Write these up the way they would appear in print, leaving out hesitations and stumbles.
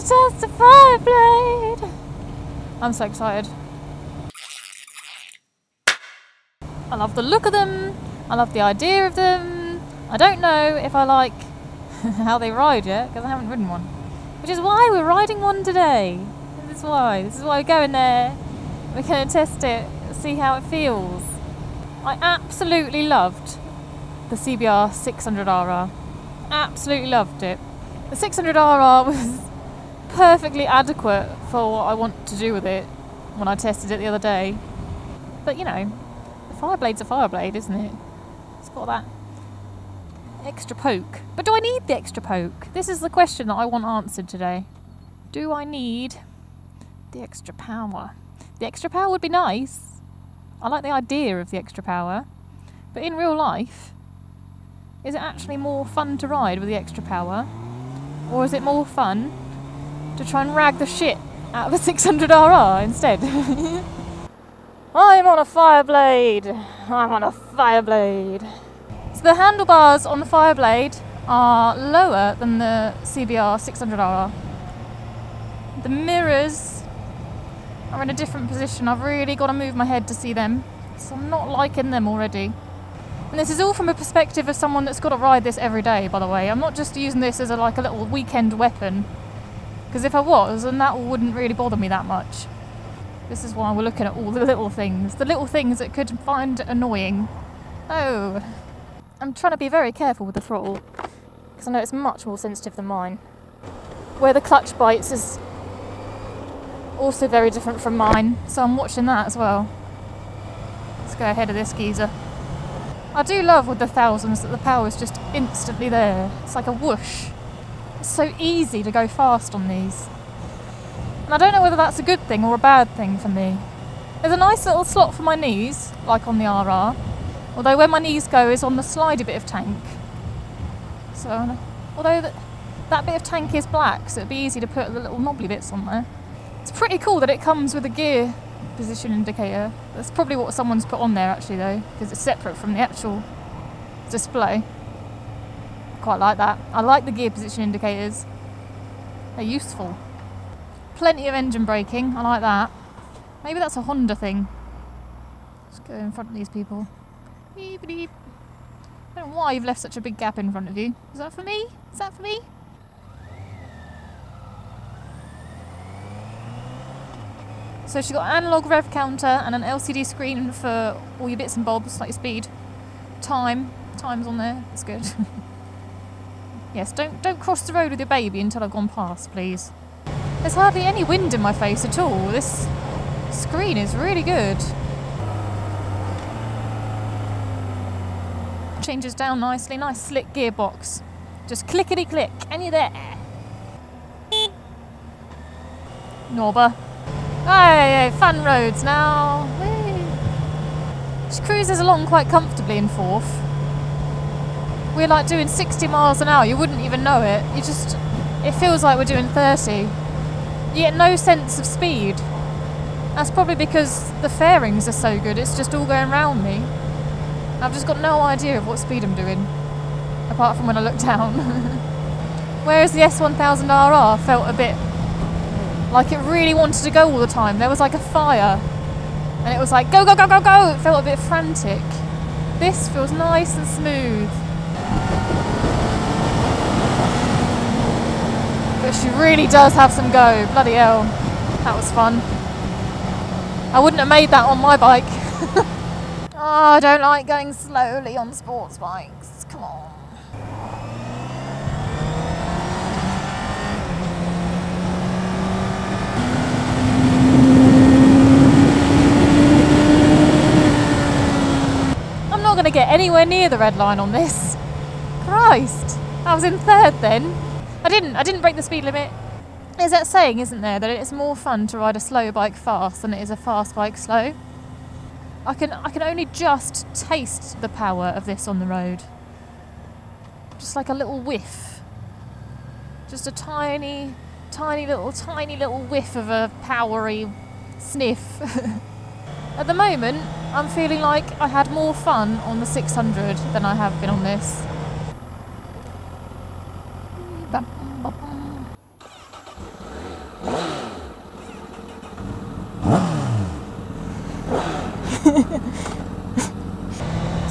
to test the Fireblade! I'm so excited. I love the look of them. I love the idea of them. I don't know if I like how they ride yet, because I haven't ridden one. Which is why we're riding one today. This is why. This is why we're going there. We're going to test it, see how it feels. I absolutely loved the CBR1000rr. Absolutely loved it. The 600rr was perfectly adequate for what I want to do with it when I tested it the other day. But you know, the Fireblade's a Fireblade, isn't it? It's got that extra poke. But do I need the extra poke? This is the question that I want answered today. Do I need the extra power? The extra power would be nice. I like the idea of the extra power. But in real life, is it actually more fun to ride with the extra power? Or is it more fun to try and rag the shit out of the 600rr instead? I'm on a Fireblade! I'm on a Fireblade! So the handlebars on the Fireblade are lower than the CBR1000rr. The mirrors are in a different position. I've really got to move my head to see them. So I'm not liking them already. And this is all from a perspective of someone that's got to ride this every day, by the way. I'm not just using this as a little weekend weapon. Because if I was, then that wouldn't really bother me that much. This is why we're looking at all the little things. The little things that could find annoying. Oh. I'm trying to be very careful with the throttle. Because I know it's much more sensitive than mine. Where the clutch bites is also very different from mine. So I'm watching that as well. Let's go ahead of this geezer. I do love with the thousands that the power is just instantly there. It's like a whoosh. It's so easy to go fast on these. And I don't know whether that's a good thing or a bad thing for me. There's a nice little slot for my knees, like on the RR. Although where my knees go is on the slidey bit of tank. So, although that bit of tank is black, so it'd be easy to put the little knobbly bits on there. It's pretty cool that it comes with a gear position indicator. That's probably what someone's put on there actually though, because it's separate from the actual display. Quite like that. I like the gear position indicators. They're useful. Plenty of engine braking, I like that. Maybe that's a Honda thing. Let's go in front of these people. Beep, beep. I don't know why you've left such a big gap in front of you. Is that for me? Is that for me? So she's got an analogue rev counter and an LCD screen for all your bits and bobs, like your speed. Time's on there, that's good. Yes, don't cross the road with your baby until I've gone past, please. There's hardly any wind in my face at all. This screen is really good. Changes down nicely, nice slick gearbox. Just clickety click, and you're there. Norba. Hey, fun roads now. Whee. She cruises along quite comfortably in fourth. We're like doing 60 miles an hour, you wouldn't even know it. It feels like we're doing 30. You get no sense of speed. That's probably because the fairings are so good, it's just all going round me. I've just got no idea of what speed I'm doing, apart from when I look down. Whereas the S1000rr felt a bit like it really wanted to go all the time. There was like a fire, and it was like, go, go, go, go, go! It felt a bit frantic. This feels nice and smooth. But she really does have some go. Bloody hell. That was fun. I wouldn't have made that on my bike. Oh, I don't like going slowly on sports bikes. Come on. I'm not going to get anywhere near the red line on this. Christ. I was in third then. I didn't break the speed limit. There's that saying, isn't there, that it's more fun to ride a slow bike fast than it is a fast bike slow. I can only just taste the power of this on the road. Just like a little whiff. Just a tiny little whiff of a powery sniff. At the moment, I'm feeling like I had more fun on the 600 than I have been on this.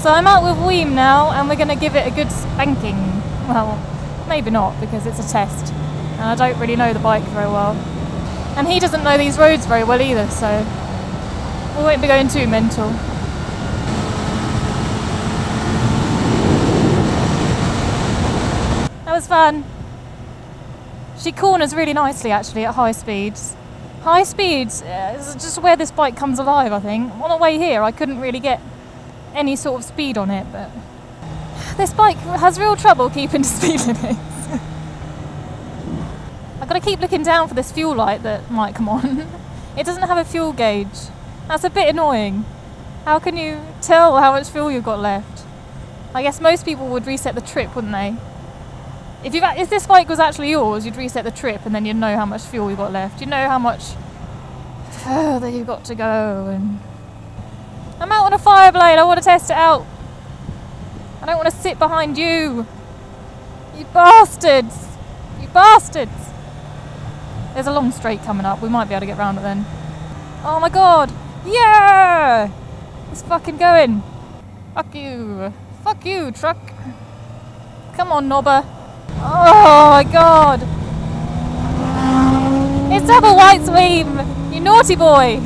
So I'm out with Weem now, and we're going to give it a good spanking. Well, maybe not, because it's a test, and I don't really know the bike very well. And he doesn't know these roads very well either, so we won't be going too mental. That was fun. She corners really nicely actually at high speeds. High speeds is just where this bike comes alive, I think. On the way here I couldn't really get any sort of speed on it, but this bike has real trouble keeping to speed limits. I've got to keep looking down for this fuel light that might come on. It doesn't have a fuel gauge. That's a bit annoying. How can you tell how much fuel you've got left? I guess most people would reset the trip, wouldn't they? If this bike was actually yours, you'd reset the trip and then you'd know how much fuel you've got left. You'd know how much further you've got to go. And I'm out on a Fireblade, I want to test it out. I don't want to sit behind you. You bastards. You bastards. There's a long straight coming up, we might be able to get round it then. Oh my god. Yeah! It's fucking going. Fuck you. Fuck you, truck. Come on, knobber. Oh my god! It's double white Weem! You naughty boy!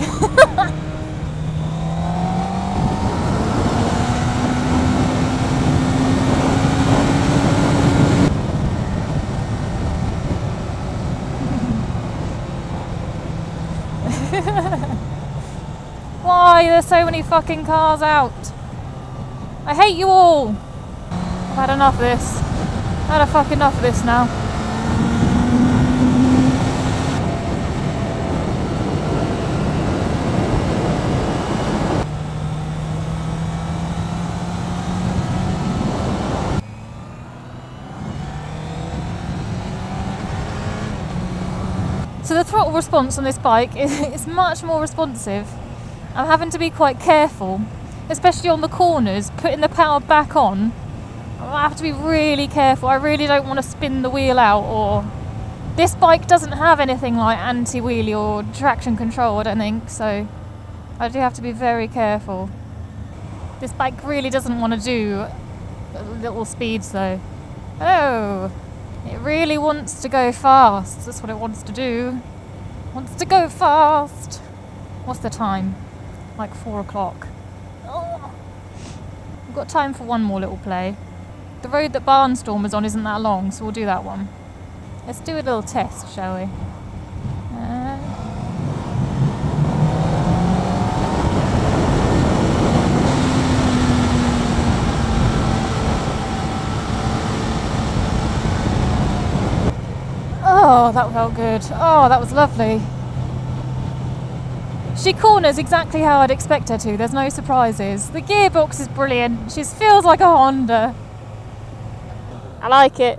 Why? There's so many fucking cars out. I hate you all! I've had enough of this. I've had a fucking enough of this now. So the throttle response on this bike is much more responsive. I'm having to be quite careful, especially on the corners, putting the power back on. I have to be really careful. I really don't want to spin the wheel out, or this bike doesn't have anything like anti-wheelie or traction control, I don't think, so I do have to be very careful. This bike really doesn't want to do little speeds though. Oh, it really wants to go fast. That's what it wants to do. It wants to go fast. What's the time? Like 4 o'clock. Oh. We've got time for one more little play. The road that Barnstormer's on isn't that long, so we'll do that one. Let's do a little test, shall we? Oh, that felt good. Oh, that was lovely. She corners exactly how I'd expect her to. There's no surprises. The gearbox is brilliant. She feels like a Honda. I like it.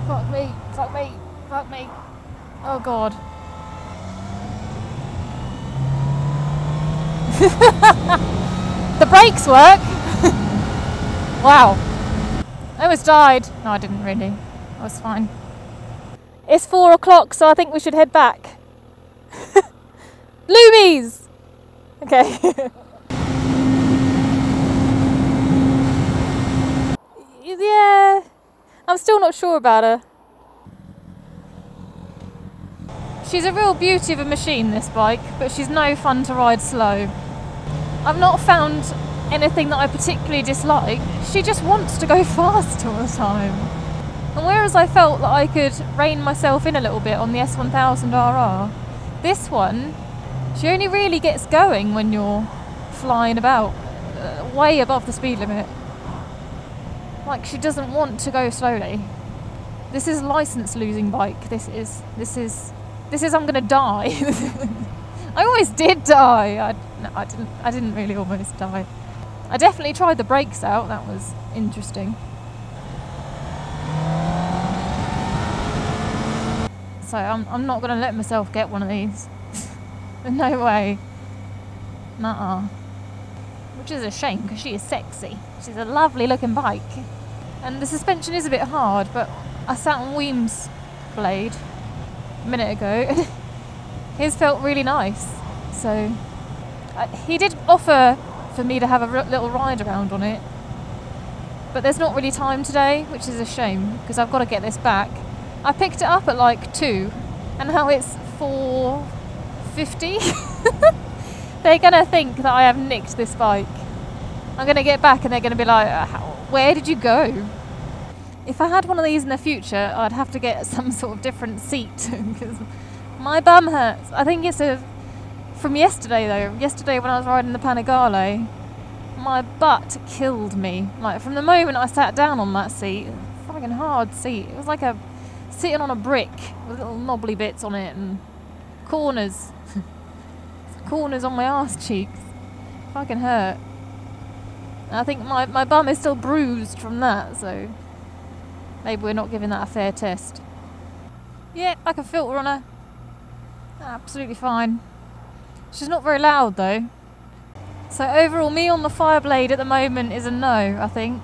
Fuck me, fuck me, fuck me. Oh god. The brakes work. Wow. I almost died. No, I didn't really. I was fine. It's 4 o'clock, so I think we should head back. Loomies! Okay. Yeah. I'm still not sure about her. She's a real beauty of a machine, this bike, but she's no fun to ride slow. I've not found anything that I particularly dislike. She just wants to go fast all the time. And whereas I felt that I could rein myself in a little bit on the S1000rr, this one, she only really gets going when you're flying about way above the speed limit. Like, she doesn't want to go slowly. This is a license losing bike. This is I'm gonna die. I always did die. I didn't really almost die. I definitely tried the brakes out. That was interesting. So I'm not gonna let myself get one of these. No way. Nuh-uh. which is a shame because she is sexy. She's a lovely looking bike. And the suspension is a bit hard, but I sat on WeeemRCB a minute ago and his felt really nice. So he did offer for me to have a little ride around on it, but there's not really time today, which is a shame because I've got to get this back. I picked it up at like 2 and now it's 4:50. They're going to think that I have nicked this bike. I'm going to get back and they're going to be like, where did you go? If I had one of these in the future, I'd have to get some sort of different seat because my bum hurts. I think it's from yesterday though. Yesterday when I was riding the Panigale, my butt killed me. Like from the moment I sat down on that seat, fucking hard seat. It was like sitting on a brick with little knobbly bits on it and corners. Corners on my arse cheeks. Fucking hurt. And I think my bum is still bruised from that, so maybe we're not giving that a fair test. Yeah, like a filter on her. Absolutely fine. She's not very loud though. So overall, me on the Fireblade at the moment is a no, I think.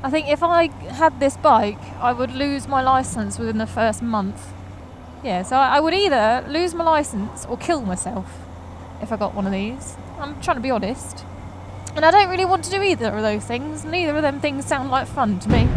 I think if I had this bike, I would lose my licence within the first month. Yeah, so I would either lose my licence or kill myself if I got one of these. I'm trying to be honest. And I don't really want to do either of those things. Neither of them things sound like fun to me.